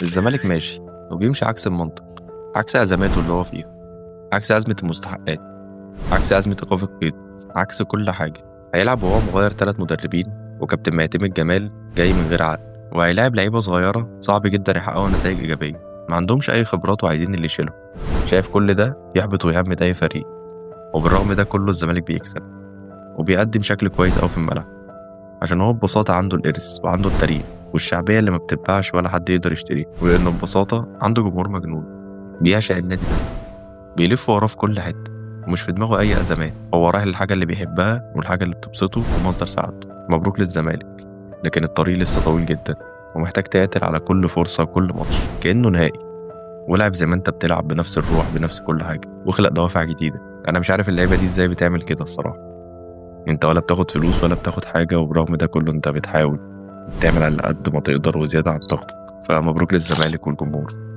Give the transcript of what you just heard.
الزمالك ماشي وبيمشي عكس المنطق، عكس أزماته اللي هو فيها، عكس أزمة المستحقات، عكس أزمة إيقاف القيد، عكس كل حاجة. هيلعب وهو مغير 3 مدربين، وكابتن معتمد جمال جاي من غير عقد، وهيلاعب لعيبة صغيرة صعب جدا يحققوا نتائج إيجابية، ما عندهمش أي خبرات وعايزين اللي يشيلهم. شايف كل ده يحبط ويهمد أي فريق، وبالرغم ده كله الزمالك بيكسب وبيقدم شكل كويس أوي في الملعب، عشان هو ببساطة عنده الإرث وعنده التاريخ والشعبية اللي ما بتتباعش ولا حد يقدر يشتريها، ولأنه ببساطة عنده جمهور مجنون بيعشق النادي ده، بيلف وراه في كل حتة، ومش في دماغه أي أزمات، هو رايح للحاجة اللي بيحبها والحاجة اللي بتبسطه ومصدر سعادته. مبروك للزمالك، لكن الطريق لسه طويل جدا، ومحتاج تقاتل على كل فرصة وكل ماتش كأنه نهائي، ولعب زي ما انت بتلعب بنفس الروح بنفس كل حاجة، واخلق دوافع جديدة. أنا مش عارف اللعيبة دي ازاي بتعمل كده الصراحة. انت ولا بتاخد فلوس ولا بتاخد حاجة، وبرغم ده كله انت بتحاول تعمل على قد ما تقدر وزيادة عن طاقتك. فمبروك للزمالك والجمهور.